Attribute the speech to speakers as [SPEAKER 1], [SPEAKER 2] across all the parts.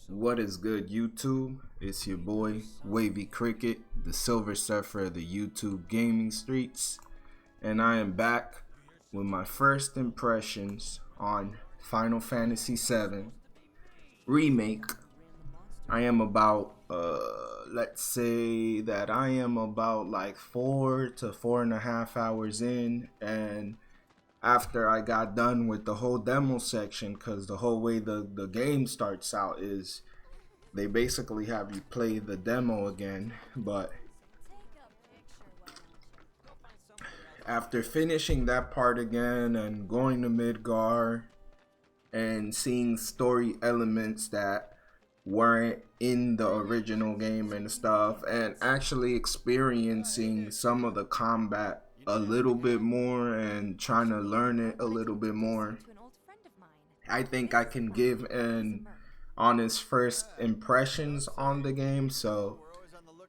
[SPEAKER 1] What is good, YouTube? It's your boy, Wavy Cricket, the Silver Surfer of the YouTube gaming streets, and I am back with my first impressions on Final Fantasy VII Remake. I am about, let's say that I am about like 4 to 4.5 hours in, and after I got done with the whole demo section, because the whole way the game starts out is they basically have you play the demo again. But after finishing that part again and going to Midgar and seeing story elements that weren't in the original game and stuff, and actually experiencing some of the combat a little bit more and trying to learn it a little bit more, I think I can give an honest first impressions on the game. So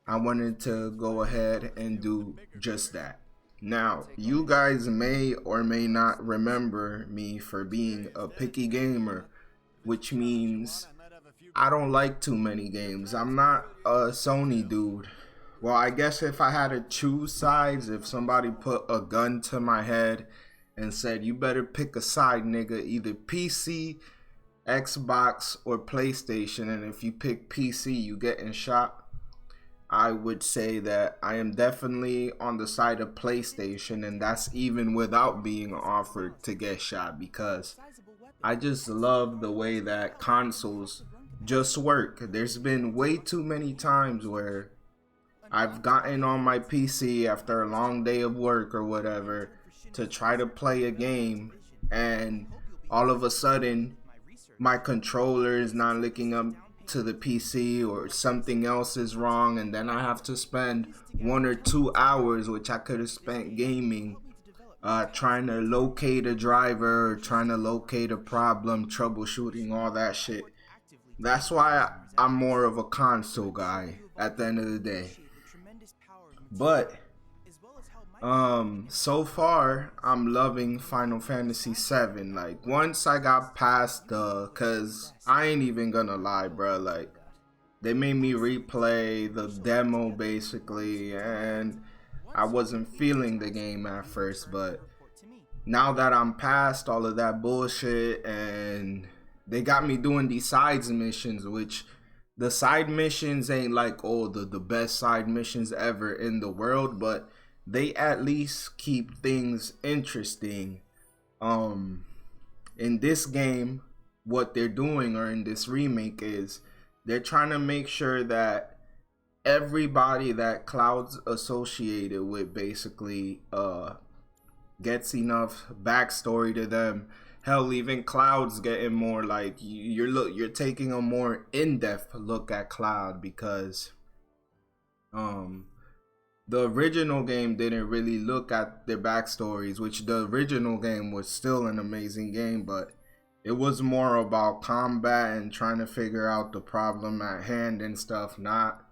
[SPEAKER 1] I wanted to go ahead and do just that. Now, you guys may or may not remember me for being a picky gamer, which means I don't like too many games. I'm not a Sony dude. Well, I guess if I had to choose sides, if somebody put a gun to my head and said, you better pick a side, nigga, either PC, Xbox, or PlayStation, and if you pick PC, you getting shot, I would say that I am definitely on the side of PlayStation, and that's even without being offered to get shot, because I just love the way that consoles just work. There's been way too many times where I've gotten on my PC after a long day of work or whatever to try to play a game, and all of a sudden my controller is not linking up to the PC or something else is wrong, and then I have to spend 1 or 2 hours, which I could have spent gaming, trying to locate a driver or trying to locate a problem, troubleshooting, all that shit. That's why I'm more of a console guy at the end of the day. But so far I'm loving Final Fantasy VII. Like, once I got past cause I ain't even gonna lie, bro, like they made me replay the demo basically, and I wasn't feeling the game at first, but now that I'm past all of that bullshit, and they got me doing these sides missions, which the side missions ain't like, oh, the best side missions ever in the world, but they at least keep things interesting. In this game, what they're doing, or in this remake, is they're trying to make sure that everybody that Cloud's associated with basically gets enough backstory to them. Hell, even Cloud's getting more, like, you're taking a more in-depth look at Cloud, because the original game didn't really look at their backstories, which the original game was still an amazing game, but it was more about combat and trying to figure out the problem at hand and stuff, not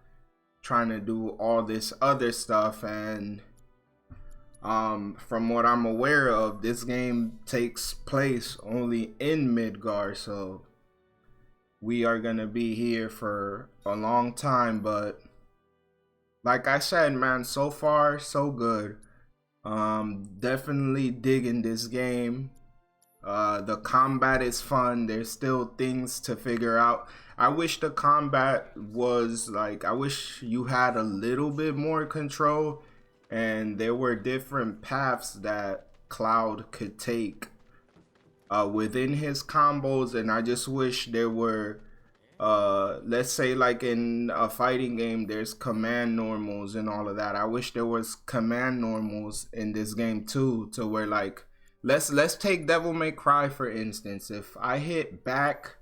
[SPEAKER 1] trying to do all this other stuff. And from what I'm aware of, this game takes place only in Midgar, so we are gonna be here for a long time. But like I said, man, so far so good. Definitely digging this game. The combat is fun. There's still things to figure out. I wish the combat was like, I wish you had a little bit more control, and there were different paths that Cloud could take within his combos. And I just wish there were, let's say like in a fighting game, there's command normals and all of that. I wish there was command normals in this game too, to where, like, let's take Devil May Cry for instance. If I hit back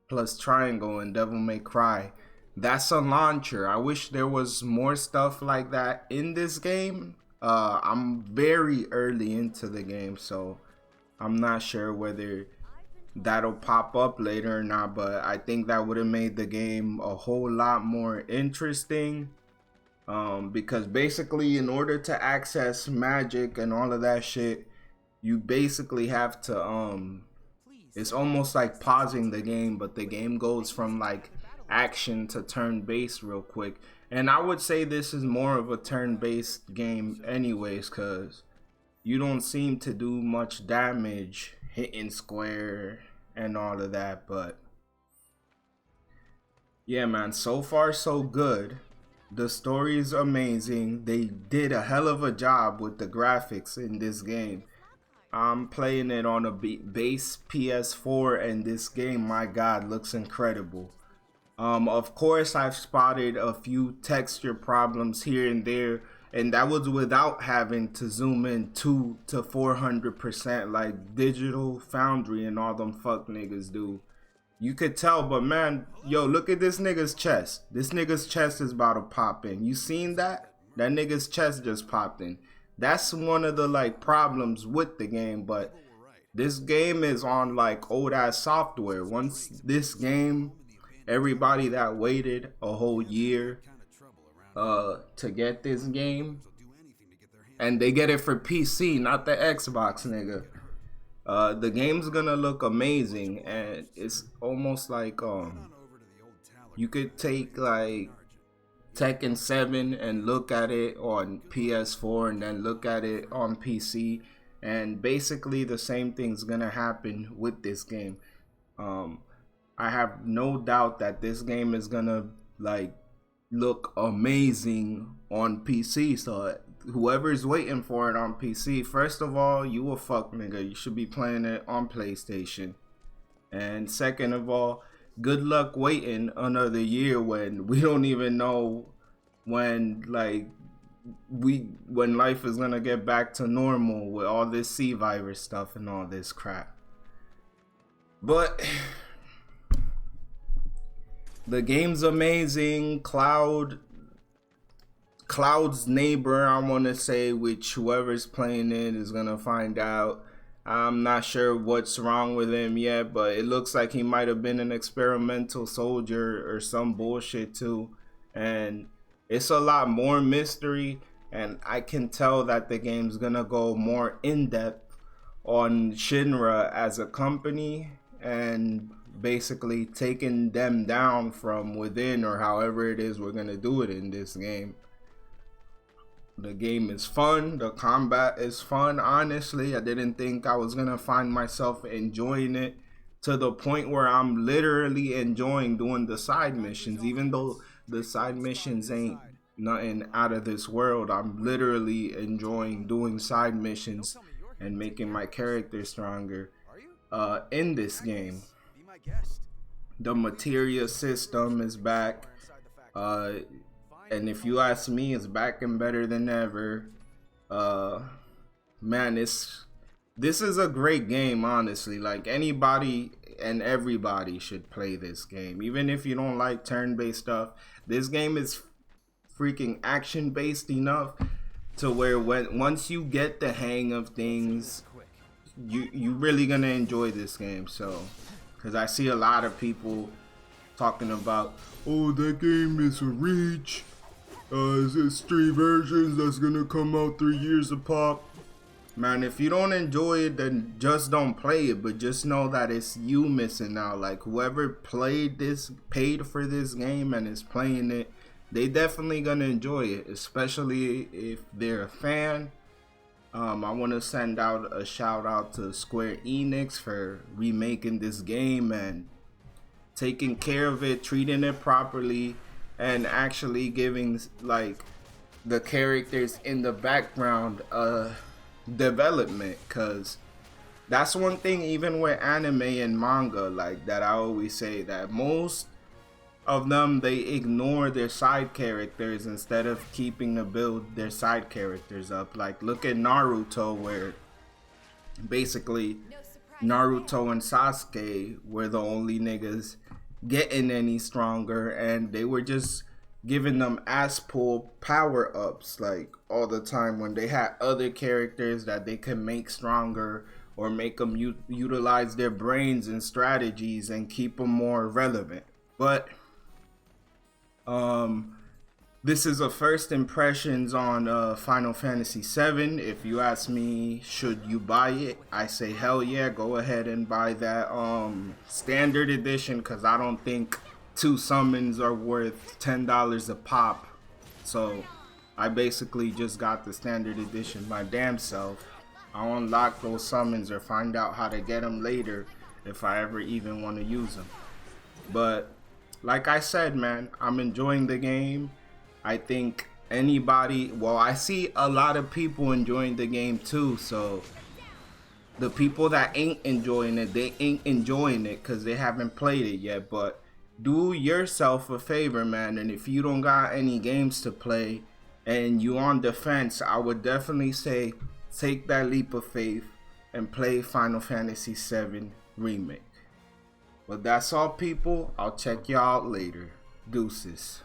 [SPEAKER 1] plus triangle in Devil May Cry, that's a launcher. I wish there was more stuff like that in this game. I'm very early into the game, so I'm not sure whether that'll pop up later or not, but I think that would have made the game a whole lot more interesting. Because basically, in order to access magic and all of that shit, you basically have to It's almost like pausing the game, but the game goes from like action to turn-based real quick. And I would say this is more of a turn-based game anyways, cuz you don't seem to do much damage hitting square and all of that, but yeah, man, so far so good. The story is amazing. They did a hell of a job with the graphics in this game. I'm playing it on a base PS4, and this game, my god, looks incredible. Of course, I've spotted a few texture problems here and there, and that was without having to zoom in 2 to 400% like Digital Foundry and all them fuck niggas do. You could tell, but man, yo, look at this nigga's chest. This nigga's chest is about to pop in. You seen that? That nigga's chest just popped in. That's one of the like problems with the game, but this game is on like old ass software. Once this game, everybody that waited a whole year to get this game, and they get it for PC, not the Xbox, nigga. The game's gonna look amazing, and it's almost like you could take like Tekken 7 and look at it on PS4 and then look at it on PC, and basically the same thing's gonna happen with this game. I have no doubt that this game is gonna like look amazing on PC. So whoever's waiting for it on PC, first of all, you a fuck nigga. You should be playing it on PlayStation. And second of all, good luck waiting another year when we don't even know when like when life is gonna get back to normal with all this C virus stuff and all this crap. But the game's amazing. Cloud's neighbor, I want to say, which whoever's playing it is gonna find out. I'm not sure what's wrong with him yet, but it looks like he might have been an experimental soldier or some bullshit too. And it's a lot more mystery, and I can tell that the game's gonna go more in depth on Shinra as a company and basically taking them down from within, or however it is we're gonna do it in this game. The game is fun. The combat is fun. Honestly, I didn't think I was gonna find myself enjoying it to the point where I'm literally enjoying doing the side missions, even though the side missions ain't nothing out of this world. I'm literally enjoying doing side missions and making my character stronger in this game. The materia system is back, and if you ask me, it's back and better than ever. Man, this is a great game, honestly. Like, anybody and everybody should play this game, even if you don't like turn-based stuff. This game is freaking action-based enough to where once you get the hang of things, you really gonna enjoy this game. So, because I see a lot of people talking about, oh, that game is a reach. It's 3 versions that's gonna come out 3 years apart. Man, if you don't enjoy it, then just don't play it. But just know that it's you missing out. Like, whoever paid for this game and is playing it, they definitely gonna enjoy it, especially if they're a fan. I want to send out a shout out to Square Enix for remaking this game and taking care of it, treating it properly, and actually giving like the characters in the background development. Because that's one thing, even with anime and manga, like that I always say, that most of them, they ignore their side characters instead of keeping to build their side characters up. Like, look at Naruto, where basically Naruto and Sasuke were the only niggas getting any stronger, and they were just giving them ass pull power ups like all the time, when they had other characters that they could make stronger or make them utilize their brains and strategies and keep them more relevant. But This is a first impressions on Final Fantasy VII. If you ask me, should you buy it? I say hell yeah, go ahead and buy that standard edition, because I don't think two summons are worth $10 a pop. So I basically just got the standard edition my damn self. I'll unlock those summons or find out how to get them later if I ever even want to use them. But like I said, man, I'm enjoying the game. I think anybody, well, I see a lot of people enjoying the game too, so the people that ain't enjoying it, they ain't enjoying it because they haven't played it yet. But do yourself a favor, man, and if you don't got any games to play and you on the fence, I would definitely say take that leap of faith and play Final Fantasy VII Remake. But that's all, people. I'll check y'all out later. Deuces.